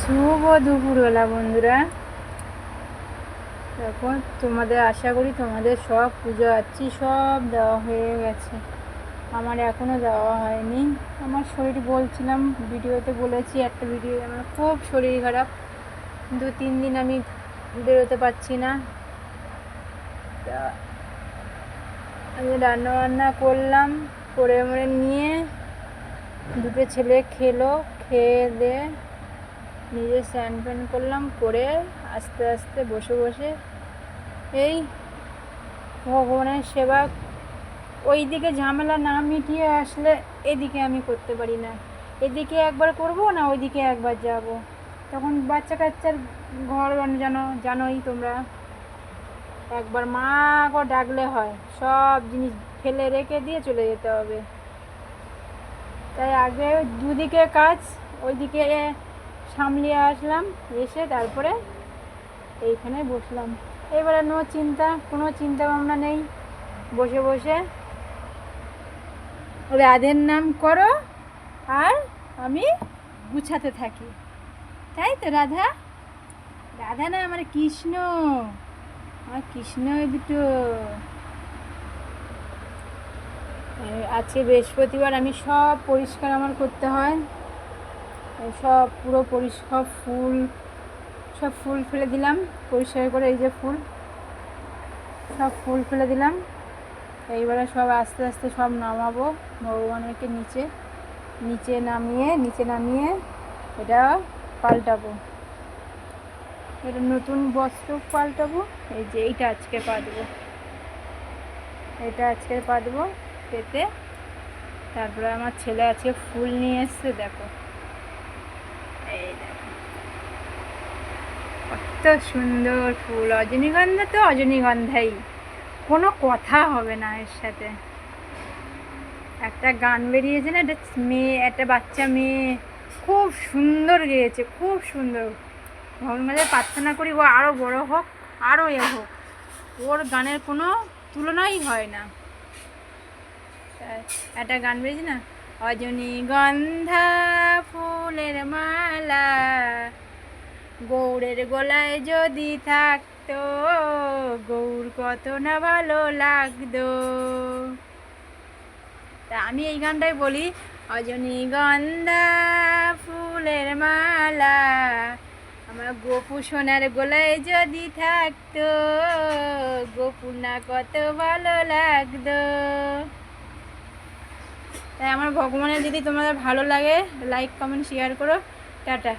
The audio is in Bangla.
শুভ দুপুরবেলা বন্ধুরা। এখন তোমাদের আশা করি তোমাদের সব পুজো আচ্ছি সব দেওয়া হয়ে গেছে। আমার এখনও দেওয়া হয়নি। আমার শরীর বলছিলাম, ভিডিওতে বলেছি, একটা ভিডিও আমার খুব শরীর খারাপ, 2-3 দিন আমি বেরোতে পারছি না। তা আমি রান্না করলাম, করে নিয়ে দুটো ছেলে খেলো, খেয়ে দিয়ে নিজে স্নান ফ্যান করলাম, করে আস্তে আস্তে বসে বসে এই ভগবানের সেবা। ওই দিকে ঝামেলা না মিটিয়ে আসলে এদিকে আমি করতে পারি না। এদিকে একবার করব না ওইদিকে একবার যাব, তখন বাচ্চা কাচ্চার ঘর জানোই তোমরা, একবার মা গো ডাকলে হয়, সব জিনিস ফেলে রেখে দিয়ে চলে যেতে হবে। তাই আগে দুদিকে কাজ, ওইদিকে সামলিয়ে আসলাম, এসে তারপরে এইখানে বসলাম। এবারে কোনো চিন্তা ভাবনা নেই, বসে বসে রাধের নাম করো আর আমি গুছাতে থাকি, তাই তো? রাধা রাধা না, আমার কৃষ্ণ, আমার কৃষ্ণ দুটো। আজকে বৃহস্পতিবার, আমি সব পরিষ্কার আমার করতে হয়, সব পুরো পরিষ্কার, সব ফুল ফেলে দিলাম পরিষ্কার করে, এই যে সব ফুল ফেলে দিলাম। এইবারে সব আস্তে আস্তে সব নামাবো ভগবানকে, নিচে নামিয়ে এটা পাল্টাবো, এটা নতুন বস্ত্র পাল্টাবো। এই যে এইটা আজকে পাতবো, পেতে তারপরে আমার ছেলে আজকে ফুল নিয়ে এসছে, দেখো এই দেখো কত সুন্দর ফুল, রজনীগন্ধা তো রজনীগন্ধাই, কোনো কথা হবে না এর সাথে। একটা গান বেরিয়েছে না, একটা বাচ্চা মেয়ে খুব সুন্দর গেয়েছে, খুব সুন্দর। ভগবানের প্রার্থনা করি ও আরও বড় হোক, আরও হোক, ওর গানের কোনো তুলনাই হয় না। একটা গান বেরিয়েছে না, রজনীগন্ধা ফুলের মালা গৌরের গলায় যদি থাকতো, গৌর কত না ভালো লাগতো। তা আমি এই গানটাই বলি, রজনীগন্ধা ফুলের মালা আমার গোপু সোনার গলায় যদি থাকতো, গোপু না কত ভালো লাগতো। তাই আমার ভগবানের যদি তোমাদের ভালো লাগে, লাইক কমেন্ট শেয়ার করো। টাটা।